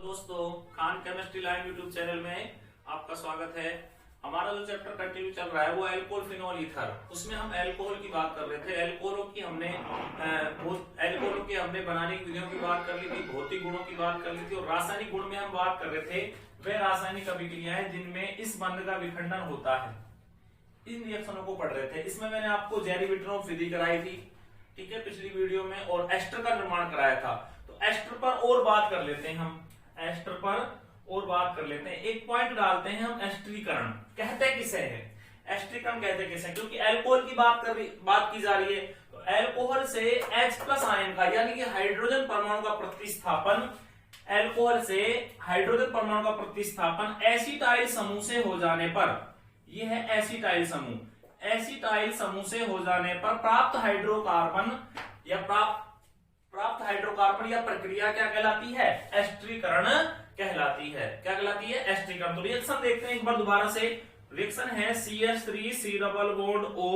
दोस्तों, Khan chemistry line YouTube channel में आपका स्वागत है। हमारा जो चैप्टर कंटिन्यू चल रहा है वो एल्कोहल फिनोल ईथर। उसमें हम एल्कोहल की बात कर रहे थे। एल्कोहलों की हमने बनाने की विधियों की बात कर ली थी, भौतिक गुणों की बात कर ली थी और रासायनिक गुण में हम बात कर रहे थे वे रासायनिक अभिक्रियाएं जिनमें इस बंध का विखंडन होता है। इन रिएक्शनों को पढ़ रहे थे। इसमें मैंने आपको जेरी-विट्रोप विधि कराई थी, ठीक है, पिछली वीडियो में, और एस्टर का निर्माण कराया था। तो एस्टर पर और बात कर लेते हैं हम। एस्टर पर और बात कर लेते हैं। एक पॉइंट डालते हैं हम, एस्टरीकरण कहते किसे है। एस्टरीकरण कहते किसे है? क्योंकि अल्कोहल की बात की जा रही है, तो अल्कोहल से H+ आयन का यानी कि हाइड्रोजन परमाणु का प्रतिस्थापन, अल्कोहल से हाइड्रोजन परमाणु का प्रतिस्थापन एसिटाइल समूह से हो जाने पर, यह है एसिटाइल समूह, एसिटाइल समूह से हो जाने पर प्राप्त हाइड्रोकार्बन या प्रक्रिया क्या कहलाती है? एस्टरीकरण कहलाती है। क्या कहलाती है? एस्टरीकरण। तो रिएक्शन देखते हैं एक बार दोबारा से। रिएक्शन है CH3 C double bond O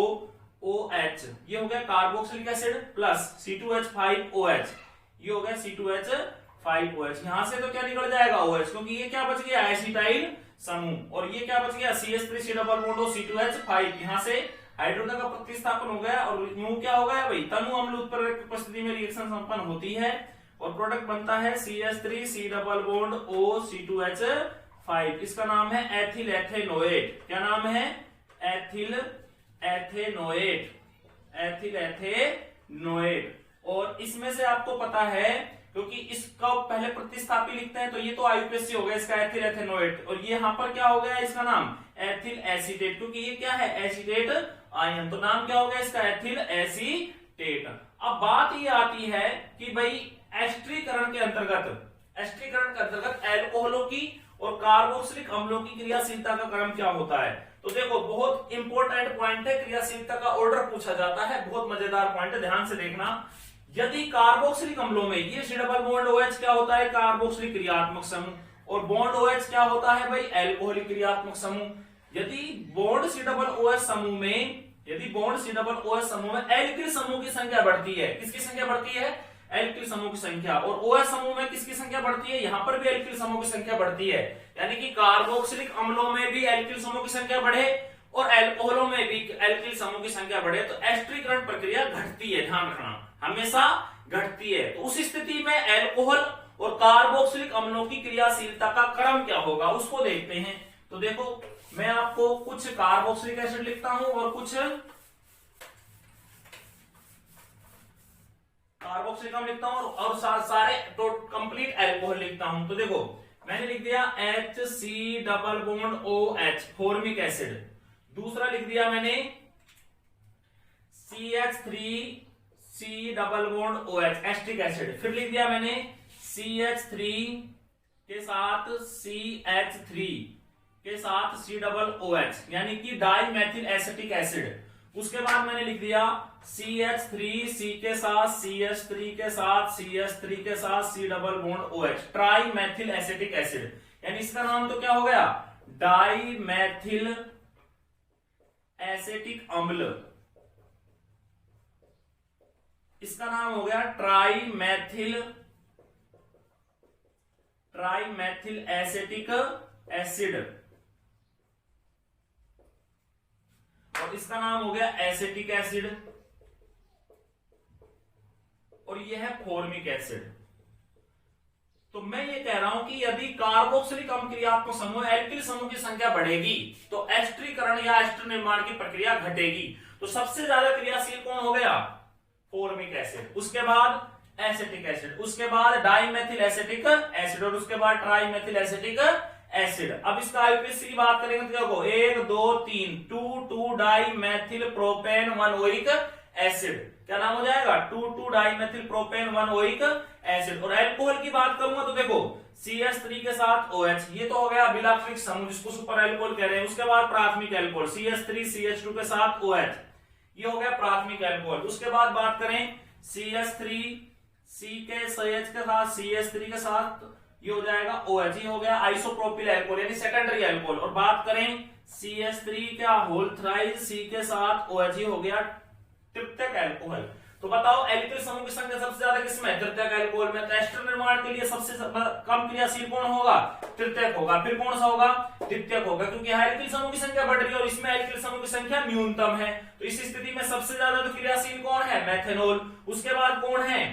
OH, ये हो गया कार्बोक्सिलिक एसिड, प्लस C2H5OH, ये हो गया C2H5OH। यहां से तो क्या निकल जाएगा? OH, क्योंकि ये क्या बच गया? एसिटाइल समूह। और ये क्या बच गया? CH3 C double bond O C2H5। यहां से हाइड्रोजन का प्रतिस्थापन हो गया और मुंह क्या हो गया भाई? तनु अम्ल उत्प्रेरक की उपस्थिति में रिएक्शन संपन्न होती है और प्रोडक्ट बनता है CH3 C double bond O C2H5। इसका नाम है एथिल एथेनोएट। क्या नाम है? Ethyl ethanoate, ethyl ethanoate. और इसमें से आपको पता है, क्योंकि इसका पहले प्रतिस्थापी लिखते हैं, तो ये तो आईयूपीएसी हो गया इसका एथिल एथेनोएट, और ये यहां पर क्या हो गया इसका नाम? एथिल एसीटेट, क्योंकि ये क्या है? एसीटेट आयन, तो नाम क्या हो गया इसका? Ethyl acetate. अब बात ये आती है कि भाई एस्टरीकरण के अंतर्गत एल्कोहलों की और कार्बोक्सिलिक अम्लों की क्रियाशीलता का क्रम क्या होता है? तो देखो, बहुत इंपॉर्टेंट पॉइंट है, क्रियाशीलता का ऑर्डर पूछा जाता है, बहुत मजेदार पॉइंट है, ध्यान से देखना। यदि कार्बोक्सिलिक अम्लों में ये C डबल बॉन्ड OH क्या होता है? कार्बोक्सिलिक क्रियात्मक समूह, और बॉन्ड OH क्या होता है भाई? एल्कोहलिक क्रियात्मक समूह। यदि बॉन्ड C डबल OH समूह में एल्किल समूह की संख्या बढ़ती है, किसकी संख्या बढ़ती है? एल्किल समूह की संख्या। और OH समूह में किसकी संख्या बढ़ती है? यहां पर भी एल्किल समूह की संख्या बढ़ती है, यानी कि कार्बोक्सिलिक अम्लों में भी एल्किल समूह की संख्या बढ़े और एल्कोहलों में भी एल्किल समूह की संख्या बढ़े, तो एस्टरीकरण प्रक्रिया घटती है, ध्यान रखना, हमेशा घटती है। तो उस स्थिति में एल्कोहल और कार्बोक्सिलिक अम्लों की क्रियाशीलता का क्रम क्या होगा उसको देखते हैं। तो देखो, मैं आपको कुछ कार्बोक्सिलिक एसिड लिखता हूं और कुछ कार्बोक्सिलिक अम्ल लिखता हूं और सारे कंप्लीट एल्कोहल लिखता हूं। तो देखो, मैंने लिख दिया HC double bond OH formic acid. दूसरा लिख दिया मैंने CH3C double bond OH acetic acid. फिर लिख दिया मैंने CH3 के साथ CH3 के साथ C डबल OH यानी कि डाई मैथिल एसिटिक एसिड। उसके बाद मैंने लिख दिया CH3C के साथ CH3 के साथ CH3 के साथ C double bond OH try Maithil acetic acid, यानी इसका नाम तो क्या हो गया? डाई मैथिल एसिटिक अम्ल। इसका नाम हो गया ट्राई मैथिल एसिटिक एसिड, और इसका नाम हो गया एसिटिक एसिड, और यह है फॉर्मिक एसिड। तो मैं ये कह रहा हूं कि यदि कार्बोक्सिलिक अम्ल क्रियात्मक समूह एल्किल समूह की संख्या बढ़ेगी तो एस्टरीकरण या एस्टर निर्माण की प्रक्रिया घटेगी। तो सबसे ज्यादा क्रियाशील कौन हो गया? फॉर्मिक एसिड, उसके बाद एसिटिक एसिड, उसके बाद डाइमेथिल एसिटिक एसिड, और उसके बाद ट्राइमेथिल एसिटिक एसिड। अब इसका आईयूपीएसी की बात करेंगे तो देखो 1 2 3 2 डाइमेथिल प्रोपेन 1 ओइक एसिड। क्या नाम हो जाएगा? 2 डाइमेथिल प्रोपेन 1 ओइक एसिड। और एल्कोहल की बात करूंगा तो देखो CH3 के साथ OH, ये तो हो गया बिलाक्रिक समूह जिसको सुपर एल्कोहल कह रहे हैं। उसके बाद प्राथमिक एल्कोहल CH3 CH2 के साथ OH, ये हो गया प्राथमिक एल्कोहल। उसके बाद बात करें CH3C के CH के साथ CH3 के साथ, ये हो जाएगा OH, ये हो गया आइसोप्रोपिल एल्कोहल यानी सेकेंडरी एल्कोहल। और बात करें CH3 क्या होल थ्राइज C के साथ OH, ये हो गया ट्रिप्टक एल्कोहल। तो बताओ एल्किल समूह की संख्या सबसे ज्यादा किसमें है? तृतीयक एल्कोहल में। तो एस्टर निर्माण के लिए सबसे कम क्रियाशील कौन होगा? तृतीयक होगा। फिर कौन सा होगा? द्वितीयक होगा, क्योंकि यहाँ एल्किल समूह की संख्या बढ़ रही है और इसमें एल्किल समूह की संख्या न्यूनतम है। तो इस स्थिति में सबसे ज्यादा तो क्रियाशील कौन है? मेथेनॉल। उसके बाद कौन है?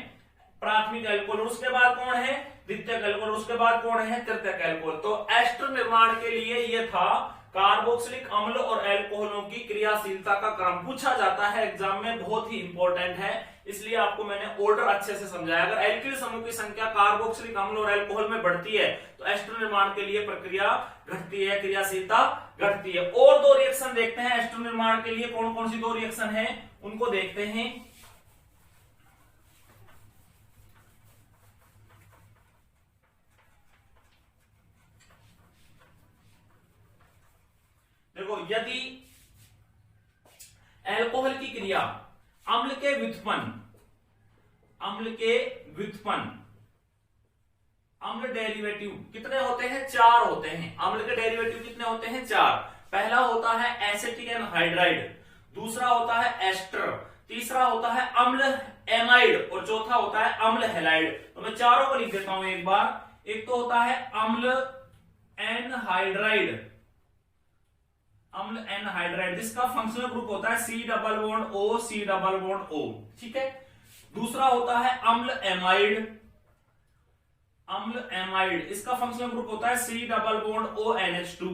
प्राथमिक एल्कोहल। उसके बाद कौन है? द्वितीयक एल्कोहल। उसके बाद कौन है? तृतीयक एल्कोहल। तो एस्टर निर्माण के लिए ये था कार्बोक्सिलिक अम्ल और एल्कोहलों की क्रियाशीलता का क्रम। पूछा जाता है एग्जाम में, बहुत ही इंपॉर्टेंट है, इसलिए आपको मैंने ऑर्डर अच्छे से समझाया। अगर एल्किल समूह की संख्या कार्बोक्सिलिक अम्ल और एल्कोहल में बढ़ती है तो एस्टर निर्माण के लिए प्रक्रिया घटती है, क्रियाशीलता घटती है। और दो रिएक्शन देखते हैं एस्टर निर्माण के लिए। कौन कौन सी दो रिएक्शन है उनको देखते हैं। देखो, यदि एल्कोहल की क्रिया अम्ल के व्युत्पन्न अम्ल डेरिवेटिव कितने होते हैं? 4 होते हैं। अम्ल के डेरिवेटिव कितने होते हैं? 4। पहला होता है एसिटिक एनहाइड्राइड, दूसरा होता है एस्टर, तीसरा होता है अम्ल एमाइड और चौथा होता है अम्ल हैलाइड। तो मैं चारों को लिख देता हूं एक बार। एक तो होता है अम्ल एनहाइड्राइड, जिसका फंक्शनल ग्रुप होता है C double bond O C double bond O, ठीक है। दूसरा होता है अम्ल एमाइड, इसका फंक्शनल ग्रुप होता है C double bond O NH2।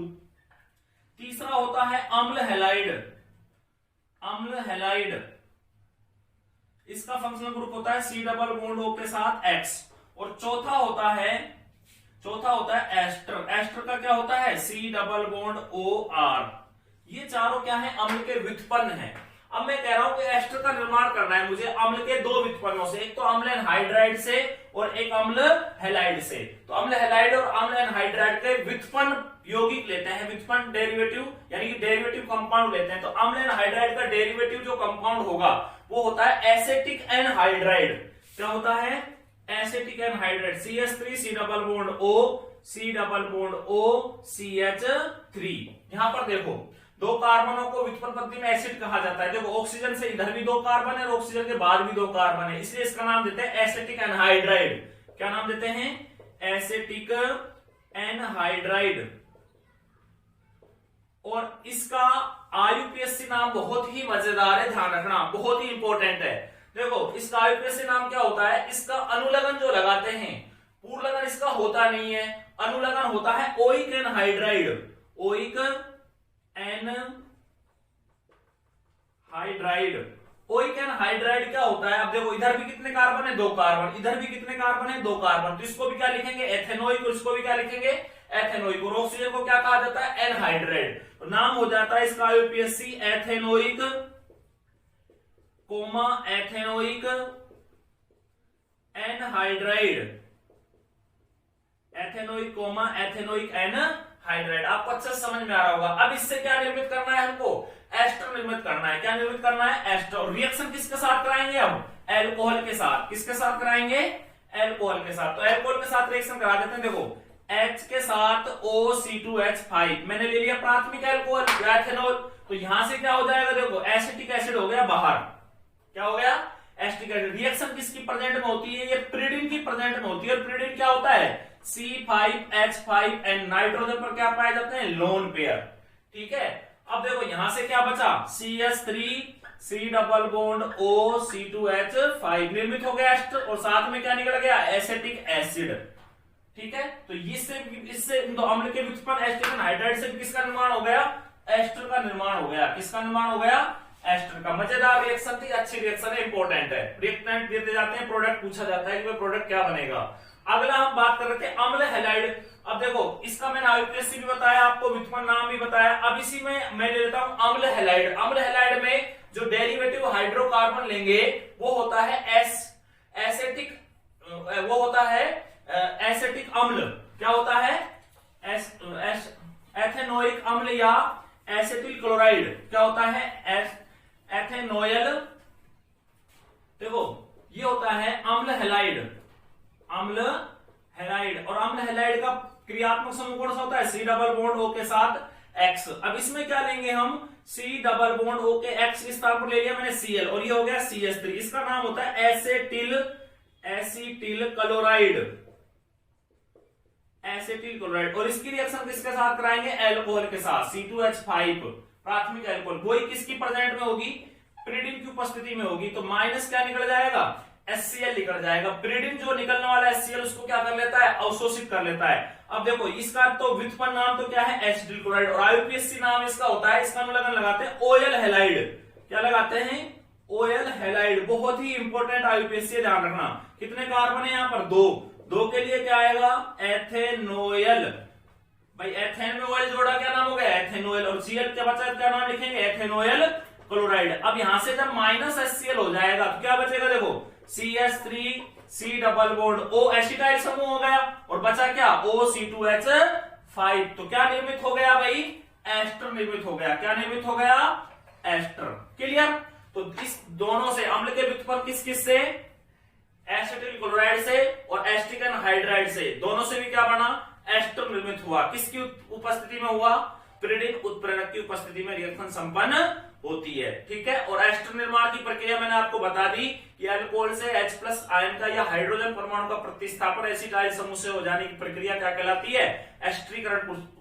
तीसरा होता है अम्ल हैलाइड, इसका फंक्शनल ग्रुप होता है C डबल बॉन्ड O के साथ X। और चौथा होता है एस्टर का क्या होता है? C double bond OR। ये चारों क्या है? अम्ल के व्युत्पन्न है। अब मैं कह रहा हूं कि एस्टर का निर्माण करना है मुझे अम्ल के दो व्युत्पन्नों से, एक तो अम्ल एनहाइड्राइड से और एक अम्ल हैलाइड से। तो अम्ल हैलाइड और अम्ल एनहाइड्राइड के व्युत्पन्न यौगिक लेते हैं, व्युत्पन्न डेरिवेटिव यानी कि डेरिवेटिव कंपाउंड लेते हैं। तो अम्ल एनहाइड्राइड का डेरिवेटिव जो कंपाउंड होगा वो होता है एसिटिक एनहाइड्राइड। क्या होता है? Acetic anhydride CH3 C double bond O C double bond O CH3। यहां पर देखो, दो कार्बनों को व्युत्पन्न पद्धति में एसिड कहा जाता है। देखो, ऑक्सीजन से इधर भी 2 कार्बन है और ऑक्सीजन के बाद भी 2 कार्बन है, इसलिए इसका नाम देते हैं एसिटिक एनहाइड्राइड। क्या नाम देते हैं? Acetic anhydride. और इसका IUPAC नाम बहुत ही मजेदार है, ध्यान रखना, बहुत ही इंपॉर्टेंट है। देखो, इसका IUPAC नाम क्या होता है? इसका अनुलग्न जो लगाते हैं, पूर्वलग्न इसका होता नहीं है, अनुलग्न होता है ओइक एनहाइड्राइड। ओइक एनहाइड्राइड क्या होता है? अब देखो, इधर भी कितने कार्बन है? 2 कार्बन, इधर भी कितने कार्बन है? 2 कार्बन। तो इसको भी क्या लिखेंगे? एथेनोइक। और इसको भी क्या लिखेंगे? एथेनोइक। और ऑक्सीजन को क्या कहा जाता है? एनहाइड्राइड। तो नाम हो जाता है इसका IUPAC ethanoic comma ethanoic anhydride. Ethanoic comma ethanoic anhydride. आपको अच्छा समझ में आ रहा होगा। अब इससे क्या निर्मित करना है हमको? एस्टर निर्मित करना है। क्या निर्मित करना है? एस्टर। रिएक्शन किसके साथ कराएंगे? अब एल्कोहल के साथ। किसके साथ कराएंगे? एल्कोहल के साथ। तो एल्कोहल के साथ रिएक्शन करा देते हैं। देखो, H के साथ OC2H5 मैंने ले लिया प्राथमिक एल्कोहल एथेनॉल। तो यहां से क्या हो जाएगा? देखो, एसिटिक एसिड हो गया बाहर। क्या हो गया? Acetic acid. रिएक्शन किसकी प्रेजेंट में होती है? ये प्रीडिन की प्रेजेंट में होती है। और प्रीडिन क्या होता है? C5H5N। नाइट्रोजन पर क्या पाए जाते हैं? Lone pair. ठीक है। अब देखो, यहां से क्या बचा? CH3 C double bond O C2H5 निर्मित हो गया एस्टर। और साथ में क्या निकल गया? Acetic acid. ठीक है। तो इससे तो अम्ल के व्युत्पन्न एसिटिक एनहाइड्राइड से किसका निर्माण हो गया? एस्टर का निर्माण हो गया। किसका निर्माण हो गया? एस्टर का। मजेदार रिएक्शन थी, अच्छी रिएक्शन है, इंपॉर्टेंट है। रिएक्टेंट देते जाते हैं, प्रोडक्ट पूछा जाता है कि वह प्रोडक्ट क्या बनेगा। अगला हम बात कर रहे थे अम्ल हैलाइड। अब देखो, इसका मैंने IUPAC भी बताया, आपको व्युत्पन्न नाम भी बताया। अब इसी में मैं ले लेता हूं अम्ल हैलाइड। अम्ल हैलाइड में जो डेरिवेटिव हाइड्रोकार्बन लेंगे वो होता है एसिटिक, वो होता है एसिटिक अम्ल। क्या होता है? एथेनोइक अम्ल या एसिटिल क्लोराइड। क्या होता है? एथेनोयल। देखो, ये होता है अम्ल हैलाइड। और अम्ल हैलाइड का क्रियात्मक समूह कौन सा होता है? C डबल बॉन्ड O के साथ X। अब इसमें क्या लेंगे हम, C डबल बॉन्ड O के X के स्थान पर ले लिया मैंने Cl, और ये हो गया CH3। इसका नाम होता है एसिटिल क्लोराइड, एसिटिल क्लोराइड। और इसकी रिएक्शन किसके साथ कराएंगे, एल्कोहल के साथ, C2H5 प्राथमिक एल्कोहल। वही किसकी प्रेजेंट में होगी, पिरिडिन की उपस्थिति में होगी। तो माइनस क्या निकल जाएगा, HCl निकल जाएगा। पिरिडिन जो निकलने वाला HCl उसको क्या कर लेता है, अवशोषित कर लेता है। अब देखो इसका तो व्युत्पन्न नाम तो क्या है, एसिटिल क्लोराइड, और IUPAC नाम इसका होता है, इसका अनुलग्न लगाते हैं OL हैलाइड। क्या लगाते हैं, OL हैलाइड। बहुत ही इंपॉर्टेंट IUPAC, ध्यान रखना। कितने कार्बन है यहाँ पर, दो के लिए क्या आएगा, एथेनोयल। भाई एथेन में ऑयल जोड़ा, क्या नाम हो गया, एथेनोयल। और Cl क्या बचा, क्या नाम लिखेंगे, एथेनोयल क्लोराइड। अब यहां से जब माइनस HCl हो जाएगा तो क्या बचेगा, देखो CH3 C double bond O acetyl समूह हो गया, और बचा क्या, OC2H5। तो क्या निर्मित हो गया भाई, एस्टर निर्मित हो गया। क्या निर्मित हो गया, एस्टर। क्लियर। तो इस दोनों से अम्ल के व्युत्पन्न किस किस से, एसिटिल क्लोराइड से और एस्टिक एनहाइड्राइड से, दोनों से भी क्या बना, एस्टर निर्मित हुआ। किसकी उपस्थिति में हुआ, पिरिडिन उत्प्रेरक की उपस्थिति में रिएक्शन संपन्न होती है। ठीक है। और एस्टर निर्माण की प्रक्रिया मैंने आपको बता दी कि अल्कोहल से H+ आयन का या हाइड्रोजन परमाणु का प्रतिस्थापन एसिटाइल समूह से हो जाने की प्रक्रिया क्या कहलाती है, एस्टरीकरण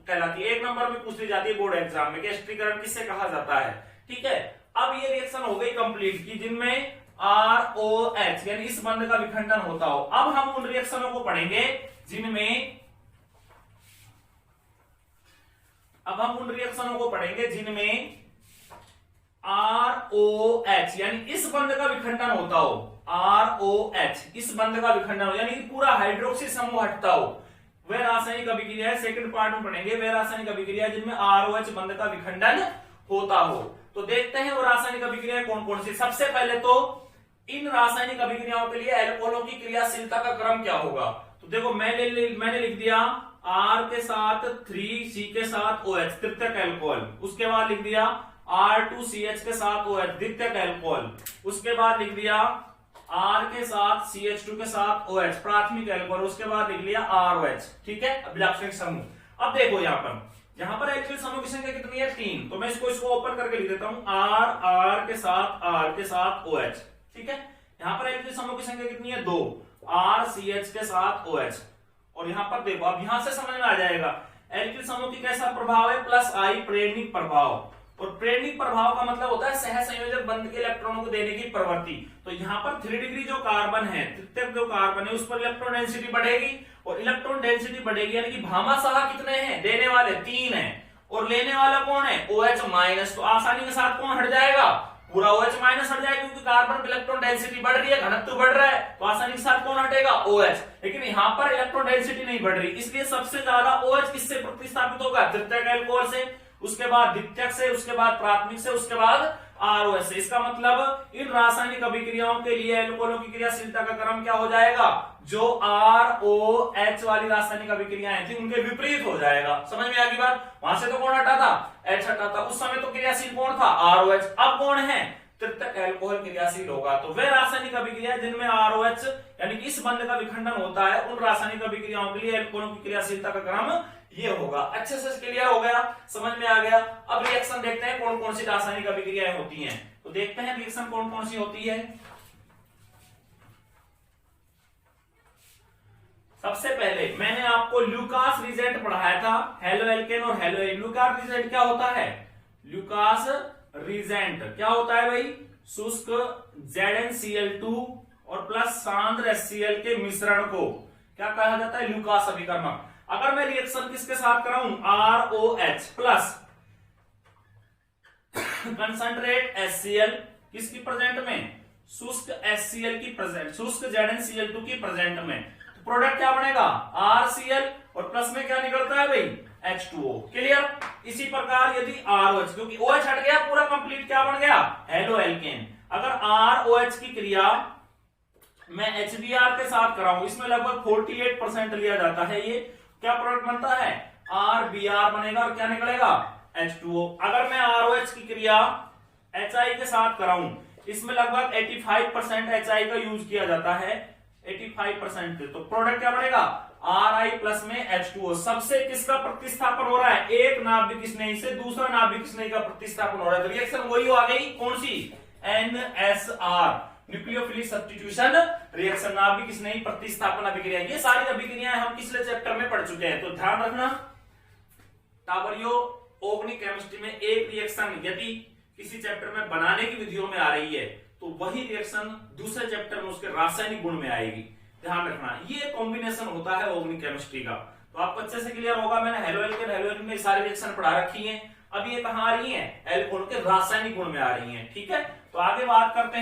कहलाती है। 1 नंबर में पूछ ली जाती है बोर्ड एग्जाम में कि एस्टरीकरण किससे कहा जाता है। ठीक है। अब ये रिएक्शन हो गई कंप्लीट की जिनमें ROH यानी इस बंध का विखंडन होता हो। अब हम उन रिएक्शनों को पढ़ेंगे जिनमें ROH यानी इस बंध का विखंडन होता हो। ROH इस बंध का विखंडन हो यानी पूरा हाइड्रोक्सी समूह हटता हो, वह रासायनिक अभिक्रिया है। सेकंड पार्ट में पढ़ेंगे वह रासायनिक अभिक्रिया जिनमें ROH बंध का विखंडन होता हो। तो देखते हैं वो रासायनिक अभिक्रियाएं कौन कौन सी। सबसे पहले तो इन रासायनिक अभिक्रियाओं के लिए एल्कोहलों की क्रियाशीलता का क्रम क्या होगा। तो देखो मैंने लिख दिया R के साथ 3, C के साथ OH तृतीयक एल्कोहल। उसके बाद लिख दिया R2CH के साथ OH द्वितीयक एल्कोहल। उसके बाद लिख दिया R के साथ CH2 के साथ OH प्राथमिक एल्कोहल। उसके बाद लिख लिया ROH। ठीक है, अभिलाक्षणिक समूह। अब देखो यहाँ पर एल्किल समूह की संख्या कितनी है, 3। तो मैं इसको ओपन करके लिख देता हूं, R के साथ OH। ठीक है। यहाँ पर एल्किल समूह की संख्या कितनी है, 2, RCH के साथ OH। और यहाँ पर देखो अब यहां से समझ में आ जाएगा एल्किल समूह की कैसा प्रभाव है, +I प्रेरणिक प्रभाव। और प्रेरणिक प्रभाव का मतलब होता है सहसंयोजक बंध के इलेक्ट्रॉनों को देने की प्रवृत्ति। तो यहाँ पर 3 डिग्री जो कार्बन है, तृतीयक जो कार्बन है उस पर इलेक्ट्रॉन डेंसिटी बढ़ेगी, और इलेक्ट्रॉन डेंसिटी बढ़ेगी यानी कि भामाशाह कितने हैं, देने वाले 3 हैं, और लेने वाला कौन है, OH-। तो आसानी के साथ कौन हट जाएगा, पूरा OH- हट जाएगा, क्योंकि कार्बन की इलेक्ट्रॉन डेंसिटी बढ़ रही है, घनत्व बढ़ रहा है, तो आसानी के साथ कौन हटेगा, OH। लेकिन यहाँ पर इलेक्ट्रॉन डेंसिटी नहीं बढ़ रही, इसलिए सबसे ज्यादा OH किससे प्रतिस्थापित होगा, तृतीयक एल्कोहल से, उसके बाद द्वितीयक से, उसके बाद प्राथमिक से, उसके बाद ROH से। इसका मतलब इन रासायनिक अभिक्रियाओं के लिए एल्कोहलों की क्रियाशीलता का क्रम क्या हो जाएगा, जो ROH वाली रासायनिक अभिक्रियाएं थी उनके विपरीत हो जाएगा। समझ में आ गई बात। वहां से तो कौन हटा था, H हटा था। उस समय तो क्रियाशील कौन था, ROH। अब कौन है, तृतीयक एल्कोहल क्रियाशील होगा। तो वे रासायनिक अभिक्रिया जिनमें ROH यानी कि इस बंध का विखंडन होता है, उन रासायनिक अभिक्रियाओं के लिए एल्कोहलों की क्रियाशीलता का क्रम ये होगा। अच्छे से क्लियर हो गया, समझ में आ गया। अब रिएक्शन देखते हैं कौन कौन सी रासायनिक अभिक्रियाएं होती हैं। तो देखते हैं रिएक्शन कौन कौन सी होती है। सबसे पहले मैंने आपको ल्यूकास रिजेंट पढ़ाया था, हेलो एल्केन और हेलो एल्केन। ल्यूकास रिजेंट क्या होता है, ल्यूकास रिजेंट क्या होता है भाई, शुष्क ZnCl2 और प्लस सांद्र HCl के मिश्रण को क्या कहा जाता है, ल्यूकास अभिकर्मक। अगर मैं रिएक्शन किसके साथ कराऊं, ROH प्लस कंसंट्रेट HCl किसकी प्रेजेंट में, शुष्क HCl की प्रेजेंट, शुष्क ZnCl2 की प्रेजेंट में, तो प्रोडक्ट क्या बनेगा, RCl और प्लस में क्या निकलता है भाई, H2O। क्लियर। इसी प्रकार यदि ROH, क्योंकि OH हट गया, पूरा कंप्लीट क्या बन गया, हेलो एल्केन। अगर ROH की क्रिया मैं HBr के साथ कराऊं, इसमें लगभग 48% लिया जाता है, ये क्या प्रोडक्ट बनता है, RBr बनेगा, और क्या निकलेगा, H2O। अगर मैं ROH की क्रिया HI के साथ कराऊं, इसमें लगभग 85% HI का यूज किया जाता है, 85%। तो प्रोडक्ट क्या बनेगा, Ri प्लस में H2O, सबसे किसका प्रतिस्थापन हो रहा है, एक नाभिक स्नेही से दूसरा नाभिक स्नेही का प्रतिस्थापन हो रहा है, तो रिएक्शन वही आ गई, कौन सी, NSR, न्यूक्लियोफिलिक सब्स्टिट्यूशन रिएक्शन, नाभिक स्नेही प्रतिस्थापन अभिक्रिया। ये सारी अभिक्रियाएं हम पिछले चैप्टर में पढ़ चुके हैं, तो ध्यान रखना। टाबरियो ऑर्गेनिक केमिस्ट्री में एक रिएक्शन यदि किसी चैप्टर में बनाने की विधियों में आ रही है तो वही रिएक्शन दूसरे चैप्टर में उसके रासायनिक गुण में आएगी, ध्यान रखना। ये कॉम्बिनेशन होता है ऑर्गेनिक केमिस्ट्री का, तो आपको अच्छे से क्लियर होगा। मैंने हेलोएल्केन में सारी रिएक्शन पढ़ा रखी है, अब ये कहां आ रही है, एल्कोहल के रासायनिक गुण में आ रही है, ठीक है। तो आगे बात करते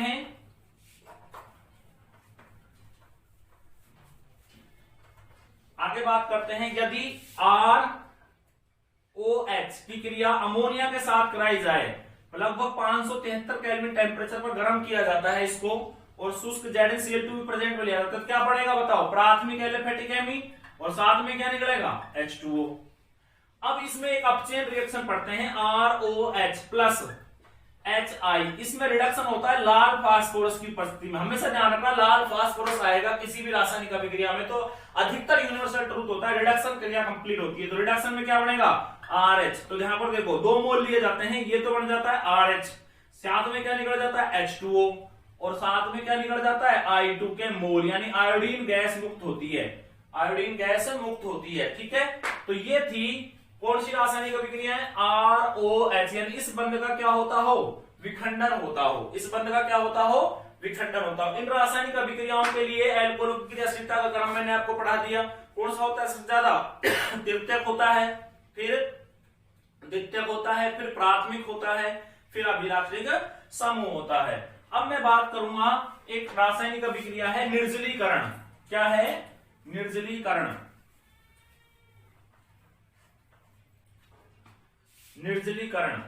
हैं, यदि ROH की क्रिया अमोनिया के साथ कराई जाए, लगभग 573 केल्विन टेम्परेचर पर गर्म किया जाता है इसको, और शुष्क ZnCl2 भी प्रेजेंट में लिया जाता है, तो क्या पड़ेगा बताओ, प्राथमिक एलिफेटिक एमीन और साथ में क्या निकलेगा, H2O। अब इसमें एक अपचयन रिएक्शन पढ़ते हैं, ROH प्लस HI, इसमें रिडक्शन होता है लाल फास्फोरस की उपस्थिति में। हमेशा ध्यान रखना, लाल फास्फोरस आएगा किसी भी रासायनिक अभिक्रिया में, तो अधिकतर यूनिवर्सल ट्रूथ होता है, रिडक्शन क्रिया कंप्लीट होती है, तो रिडक्शन में क्या बनेगा, RH। तो यहां पर देखो 2 मोल लिए जाते हैं, ये तो बन जाता है RH, साथ में क्या निकल जाता है H2O, और साथ में क्या निकल जाता है I2 के मोल, यानी आयोडीन गैस मुक्त होती है, आयोडीन गैस मुक्त होती है, ठीक है। तो ये थी कौन सी रासायनिक अभिक्रिया है, ROH, यानी इस बंध का क्या होता हो, विखंडन होता हो, इस बंध का क्या होता हो, विखंडन होता हो। इन रासायनिक अभिक्रियाओं के लिए एल्कोहल की क्रियाशीलता का क्रम मैंने आपको पढ़ा दिया, कौन सा होता है सबसे ज्यादा, तृतीयक होता है, फिर द्वितीयक होता है, फिर प्राथमिक होता है, फिर अभिलाक्षणिक समूह होता है। अब मैं बात करूंगा, एक रासायनिक अभिक्रिया है निर्जलीकरण, क्या है, निर्जलीकरण, निर्जलीकरण,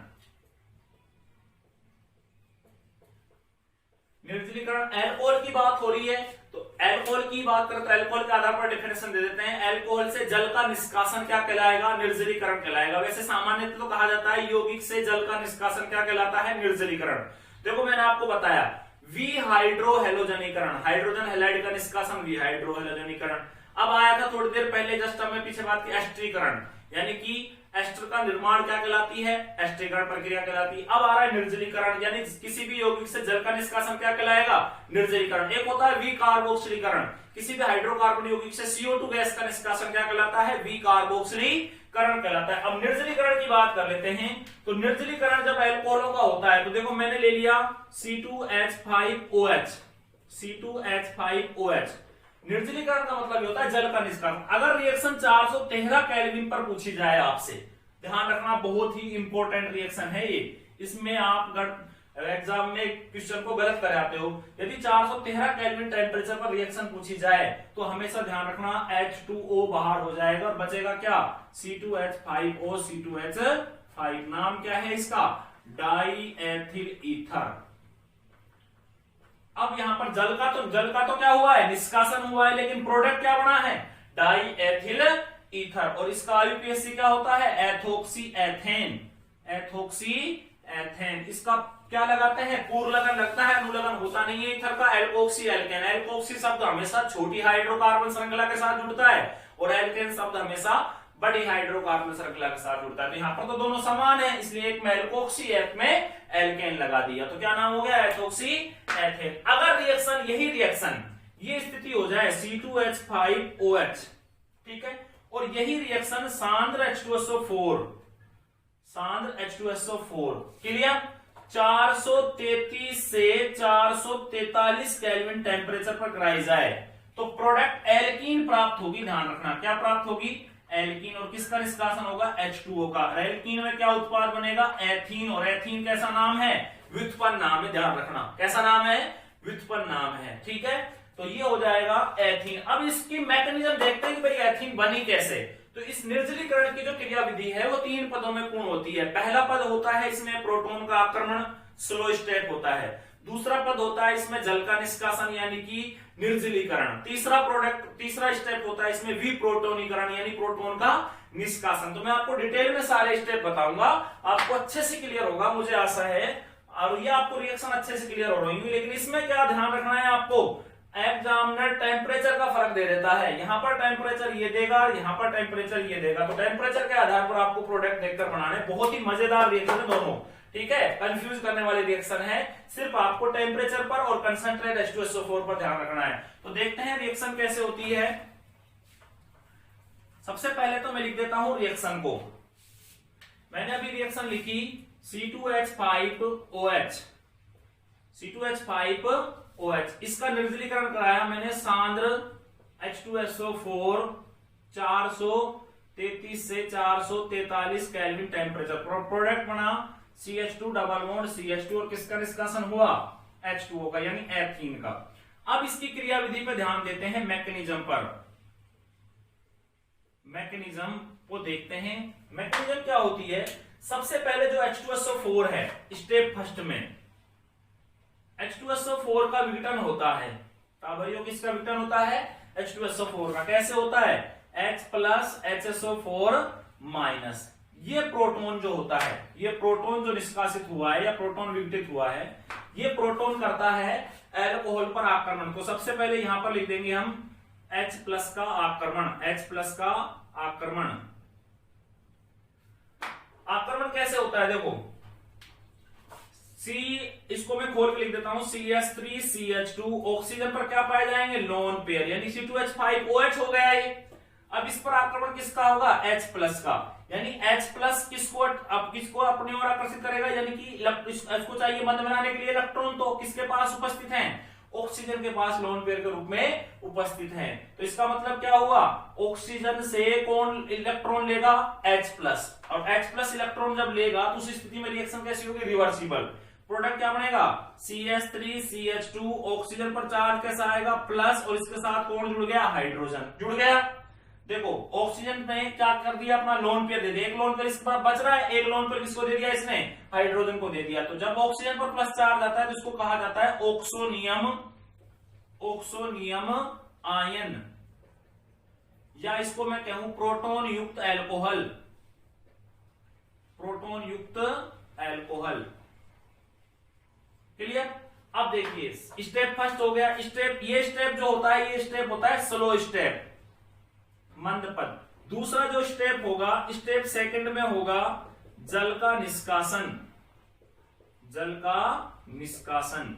निर्जलीकरण, एल्कोहल की बात हो रही है, तो एल्कोहल की बात करें तो एल्कोहल के आधार पर डेफिनेशन दे देते हैं, एल्कोहल से जल का निष्कासन क्या कहलाएगा, निर्जलीकरण कहलाएगा। वैसे सामान्यतः तो कहा जाता है यौगिक से जल का निष्कासन क्या कहलाता है, निर्जलीकरण। देखो मैंने आपको बताया विहाइड्रोहेलोजनीकरण, हाइड्रोजन हैलाइड का निष्कासन विहाइड्रोहेलोजनीकरण। अब आया था थोड़ी देर पहले, जस्ट हमने पीछे बात की एस्टरीकरण, यानी कि एस्टर का निर्माण क्या कहलाती है, एस्टरीकरण प्रक्रिया कहलाती है। अब आ रहा है निर्जलीकरण, यानी किसी भी यौगिक से जल का निष्कासन क्या कहलाएगा, निर्जलीकरण। एक होता है विकार्बोक्सिलीकरण, किसी भी हाइड्रोकार्बन यौगिक से CO2 गैस का निष्कासन क्या कहलाता है, विकार्बोक्सिलीकरण कहलाता है। अब निर्जलीकरण की बात कर लेते हैं, तो निर्जलीकरण जब एल्कोहलों का होता है, तो देखो मैंने ले लिया C2H5OH, C2H5OH, निर्जलीकरण का मतलब होता है जल का निष्कासन। अगर रिएक्शन 413 केल्विन पर पूछी जाए आपसे, ध्यान रखना बहुत ही इंपॉर्टेंट रिएक्शन है ये, इसमें आप एग्जाम में क्वेश्चन को गलत कराते हो। यदि 413 केल्विन टेम्परेचर पर रिएक्शन पूछी जाए तो हमेशा ध्यान रखना H2O बाहर हो जाएगा और बचेगा क्या, C2H5O, C2H5, नाम क्या है इसका, डाई एथिल ईथर। अब यहां पर जल का तो क्या हुआ है, निष्कासन हुआ है, लेकिन प्रोडक्ट क्या बना है, डाई एथिल ईथर, और इसका IUPAC क्या होता है, एथोक्सी एथेन, एथोक्सी एथेन। इसका क्या लगाते हैं, पूर्व लगन लगता है, अनुलगन होता नहीं है ईथर का, एल्कोक्सी एल्केन। एल्कोक्सी शब्द हमेशा छोटी हाइड्रोकार्बन श्रृंखला के साथ जुड़ता है, और एल्केन शब्द हमेशा बड़ी हाइड्रोकार्बन श्रृंखला के साथ जुड़ता है। तो यहाँ पर तो दोनों समान है, इसलिए एक में एल्कोक्सी, एक में एल्केन लगा दिया, तो क्या नाम हो गया, एथोक्सी एथेन। अगर रिएक्शन, यही रिएक्शन, ये स्थिति हो जाए C2H5OH, ठीक है, और यही रिएक्शन सांद्र H2SO4, सांद्र H2SO4 क्लियर, 433 से 443 केल्विन टेम्परेचर पर कराई जाए तो प्रोडक्ट एल्कीन प्राप्त होगी। ध्यान रखना क्या प्राप्त होगी, एल्कीन, और किसका निष्कासन होगा, H2O का। एल्कीन में क्या उत्पाद बनेगा, एथीन, और एथीन कैसा नाम है, व्युत्पन्न नाम है, ध्यान रखना कैसा नाम है, व्युत्पन्न नाम है, ठीक है। तो ये हो जाएगा एथीन। अब इसकी मैकेनिज्म देखते हैं कि भाई एथीन बनी कैसे। तो इस निर्जलीकरण की जो क्रिया विधि है वो 3 पदों में पूर्ण होती है। पहला पद होता है इसमें प्रोटॉन का आक्रमण, स्लो स्टेप होता है। दूसरा पद होता है इसमें जल का निष्कासन यानी कि निर्जलीकरण। तीसरा स्टेप होता है इसमें विप्रोटोनीकरण यानी प्रोटॉन का निष्कासन। तो मैं आपको डिटेल में सारे स्टेप बताऊंगा, आपको अच्छे से क्लियर होगा मुझे आशा है, और ये आपको रिएक्शन अच्छे से क्लियर हो रही है। लेकिन इसमें क्या ध्यान रखना है आपको, एग्जामिनर टेम्परेचर का फर्क दे देता है, यहां पर टेम्परेचर ये देगा, यहां पर टेम्परेचर ये देगा, तो टेम्परेचर के आधार पर आपको प्रोडक्ट देखकर बनाने, बहुत ही मजेदार रिएक्शन है दोनों, ठीक है, कंफ्यूज करने वाले रिएक्शन है, सिर्फ आपको टेम्परेचर पर और कंसंट्रेट H2SO4 पर ध्यान रखना है। तो देखते हैं रिएक्शन कैसे होती है। सबसे पहले तो मैं लिख देता हूं रिएक्शन को, मैंने अभी रिएक्शन लिखी C2H5OH, C2H5OH, इसका निर्जलीकरण कराया मैंने सांद्र H2SO4 433 से 443 केल्विन टेम्परेचर, प्रोडक्ट बना CH2 डबल बॉन्ड CH2 और किसका निष्कासन हुआ H2O का यानी एथीन का। अब इसकी क्रियाविधि पे ध्यान देते हैं, मैकेनिज्म पर, मैकेनिज्म को देखते हैं। मैकेनिज्म क्या होती है, सबसे पहले जो H2SO4 है स्टेप फर्स्ट में H2SO4 का विघटन होता है, भाइयों किसका विघटन होता है H2SO4 का, कैसे होता है H प्लस HSO4 माइनस, ये प्रोटॉन जो होता है, ये प्रोटॉन जो निष्कासित हुआ है या प्रोटॉन विघटित हुआ है, ये प्रोटॉन करता है एल्कोहल पर आक्रमण। तो सबसे पहले यहां पर लिख देंगे हम H प्लस का आक्रमण, H प्लस का आक्रमण। आक्रमण कैसे होता है देखो, C, इसको मैं खोल के लिख देता हूं, CH3CH2 ऑक्सीजन पर क्या पाए जाएंगे लोन पेयर, यानी C2H5OH हो गया ये। अब इस पर आक्रमण किसका होगा H प्लस का, यानी H प्लस किसको अपनी ओर आकर्षित करेगा, यानी कि इसको चाहिए बंद बनाने के लिए इलेक्ट्रॉन, तो किसके पास उपस्थित हैं ऑक्सीजन के पास लोन पेयर के रूप में उपस्थित हैं। तो इसका मतलब क्या हुआ, ऑक्सीजन से कौन इलेक्ट्रॉन लेगा H प्लस, और H प्लस इलेक्ट्रॉन जब लेगा तो उस स्थिति में रिएक्शन कैसी होगी रिवर्सिबल, प्रोडक्ट क्या बनेगा CH3CH2, ऑक्सीजन पर चार्ज कैसा आएगा प्लस, और इसके साथ कौन जुड़ गया हाइड्रोजन जुड़ गया। देखो ऑक्सीजन ने क्या कर दिया अपना लोन पेयर दे दिया, एक लोन पेयर इसके पास बच रहा है, एक लोन पेयर किसको दे दिया इसने हाइड्रोजन को दे दिया। तो जब ऑक्सीजन पर प्लस चार्ज आता है तो इसको कहा जाता है ऑक्सोनियम आयन, या इसको मैं कहूं प्रोटॉन युक्त एल्कोहल, प्रोटॉन युक्त एल्कोहल। क्लियर। अब देखिए स्टेप फर्स्ट हो गया, स्टेप ये स्टेप जो होता है ये स्टेप होता है स्लो स्टेप, मंद पद। दूसरा जो स्टेप होगा स्टेप सेकंड में होगा जल का निष्कासन, जल का निष्कासन,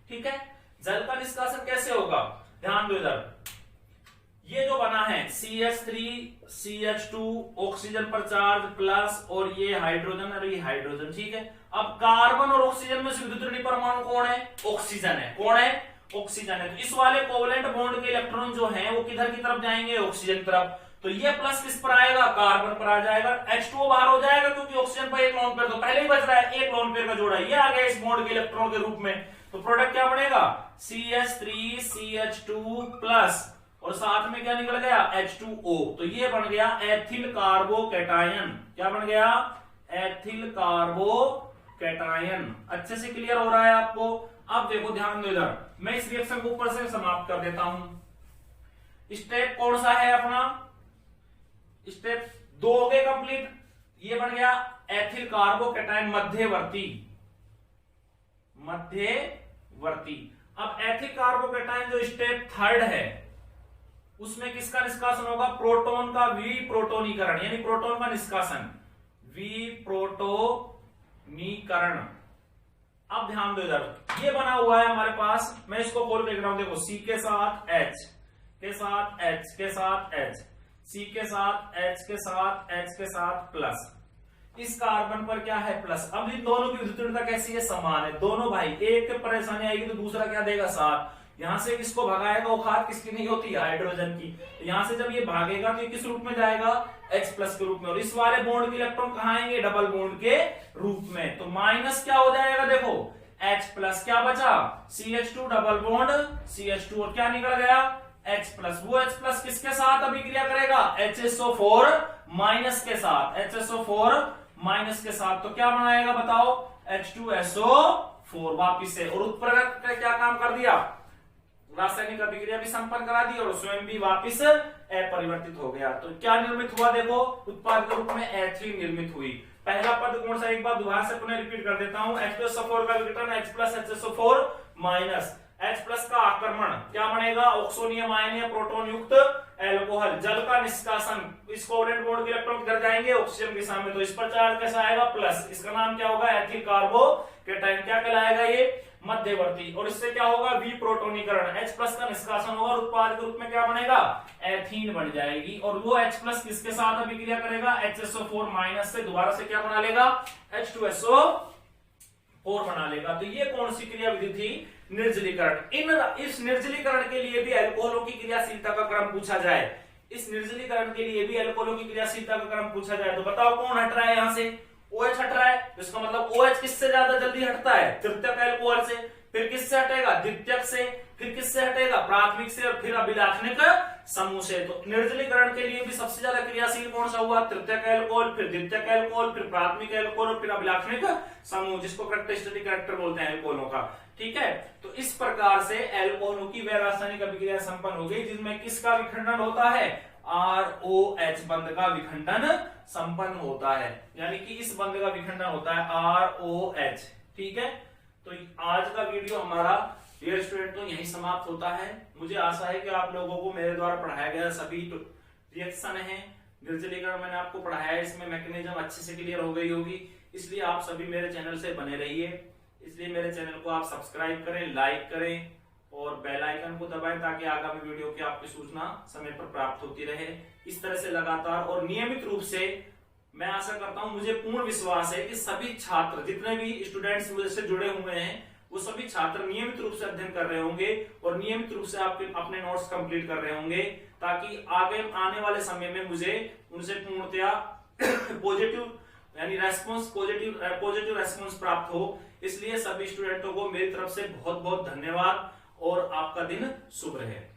ठीक है। जल का निष्कासन कैसे होगा, ध्यान दो इधर, ये जो बना है CH3CH2 ऑक्सीजन पर चार्ज प्लस और ये हाइड्रोजन और ये हाइड्रोजन, ठीक है। अब कार्बन और ऑक्सीजन में से विद्युत परमाणु कौन है, ऑक्सीजन है, कौन है ऑक्सीजन है। तो इस वाले कोवलेंट बॉन्ड के इलेक्ट्रॉन जो हैं वो किधर की तरफ जाएंगे ऑक्सीजन की तरफ, तो ये प्लस किस पर आएगा कार्बन पर आ जाएगा, H2O बाहर हो जाएगा क्योंकि ऑक्सीजन पर एक लोन पेयर तो पहले ही बच रहा है, एक लोन पेयर का जोड़ा ये आ गया इस बॉन्ड के इलेक्ट्रॉन के रूप में। तो प्रोडक्ट क्या बनेगा CH3CH2 प्लस और साथ में क्या निकल गया H2O, तो ये बन गया एथिल कार्बोकैटायन, क्या बन गया एथिल कार्बोकैटायन। अच्छे से क्लियर हो रहा है आपको। अब देखो ध्यान दो इधर, मैं इस रिएक्शन को ऊपर से समाप्त कर देता हूं। स्टेप कौन सा है अपना, स्टेप 2 हो गए कंप्लीट, ये बन गया एथिल कार्बोकैटायन मध्यवर्ती, मध्यवर्ती। अब एथिल कार्बोकैटायन जो स्टेप थर्ड है उसमें किसका निष्कासन होगा, प्रोटॉन का विप्रोटोनीकरण, यानी प्रोटॉन का निष्कासन, विप्रोटोनीकरण। अब ध्यान दो इधर, ये बना हुआ है हमारे पास, मैं इसको खोल के देख रहा हूं, देखो C के साथ H के साथ H के साथ H, C के साथ H के साथ H के साथ प्लस, इस कार्बन पर क्या है प्लस। अब इन दोनों की विद्युतीयता कैसी है, समान है, दोनों भाई, एक पे परेशानी आएगी तो दूसरा क्या देगा साथ, यहां से किसको भगाएगा, वो खाद किसकी नहीं होती है हाइड्रोजन की, तो यहां से जब ये भागेगा तो ये किस रूप में जाएगा H प्लस के रूप में, और इस वाले बॉन्ड के इलेक्ट्रॉन कहां आएंगे डबल बॉन्ड के रूप में। तो माइनस क्या हो जाएगा, देखो H प्लस क्या बचा CH2 डबल बॉन्ड CH2 और क्या निकल गया H प्लस। वो H प्लस किसके साथ अभिक्रिया करेगा HSO4 माइनस के साथ, HSO4 माइनस के साथ, तो क्या बनाएगा बताओ H2SO4 वापिस से, और उत्प्रेरक ने क्या काम कर दिया, रासायनिक अभिक्रिया भी संपन्न करा दी और स्वयं भी वापिस अपरिवर्तित हो गया। तो क्या निर्मित हुआ, देखो उत्पाद के रूप में H3 निर्मित हुई। पहला पद कौन सा, एक बार दोबारा से पुनः रिपीट कर देता हूं, H2SO4 का विघटन H plus HSO4 minus H+ का आक्रमण क्या बनेगा, ऑक्सोनियम आयन या प्रोटॉन युक्त एल्कोहल। जल का निष्कासन, इस कोवेलेंट बॉन्ड के इलेक्ट्रॉन किधर जाएंगे, ऑक्सीजन की दिशा में, तो इस पर चार्ज कैसा आएगा, प्लस। इसका नाम क्या होगा, एथिल कार्बोकेटाइन। क्या कहलाएगा ये, मध्यवर्ती। और इससे क्या होगा, विप्रोटोनीकरण। H+ का निष्कासन होगा, उत्पाद के रूप में क्या बनेगा, एथीन बन जाएगी। और वो H+ किसके साथ अभिक्रिया करेगा, HSO4- से दोबारा से क्या बना लेगा, H2SO4 बना लेगा। तो ये कौन सी क्रिया विधि थी, निर्जलीकरण। इस निर्जलीकरण के लिए भी अल्कोहलों की क्रियाशीलता का क्रम पूछा जाए, इस निर्जलीकरण के लिए भी अल्कोहलों की क्रियाशीलता का क्रम पूछा जाए, तो बताओ कौन हट रहा है, यहां से OH हट रहा है, तो इसका मतलब OH किससे ज्यादा जल्दी हटता है, तृतीयक अल्कोहल से। फिर किससे हटेगा, द्वितीयक से। फिर किससे हटेगा, प्राथमिक से। और फिर अभिलाक्षणिक समूह से। तो निर्जलीकरण के लिए भी सबसे ज्यादा क्रियाशील कौन सा हुआ, तृतीयक अल्कोहल, फिर द्वितीयक अल्कोहल, फिर प्राथमिक अल्कोहल और फिर अभिलाक्षणिक समूह, जिसको कैरेक्टरिस्टिक कैरेक्टर बोलते हैं अल्कोहलों का। ठीक है, तो इस प्रकार से अल्कोहलों की वह रासायनिक अभिक्रिया संपन्न हो गई जिसमें किसका विखंडन होता है, ROH बंध का विखंडन संपन्न होता है। यानी कि इस बंध का विखंडन होता है ROH। ठीक है, तो आज का वीडियो हमारा डियर स्टूडेंट तो यही समाप्त होता है। मुझे आशा है कि आप लोगों को मेरे द्वारा पढ़ाया गया सभी रिएक्शन है, निर्जलीकरण मैंने आपको पढ़ाया है, इसमें मैकेनिज्म अच्छे से क्लियर हो गई होगी। इसलिए आप सभी मेरे चैनल से बने रहिए। इसलिए मेरे चैनल को आप सब्सक्राइब करें, लाइक करें और बेल आइकन को दबाएं ताकि आगामी वीडियो की आपकी सूचना समय पर प्राप्त होती रहे। इस तरह से लगातार और नियमित रूप से मैं आशा करता हूं, मुझे पूर्ण विश्वास है कि सभी छात्र, जितने भी स्टूडेंट्स मुझसे जुड़े हुए हैं, वो सभी छात्र नियमित रूप से अध्ययन कर रहे होंगे और नियमित रूप से आपके अपने नोट्स कंप्लीट कर रहे होंगे, ताकि आगे आने वाले समय में मुझे उनसे पूर्णतया पॉजिटिव यानी रेस्पॉन्स, पॉजिटिव रेस्पॉन्स प्राप्त हो। इसलिए सभी स्टूडेंटों को मेरी तरफ से बहुत बहुत धन्यवाद और आपका दिन शुभ रहे।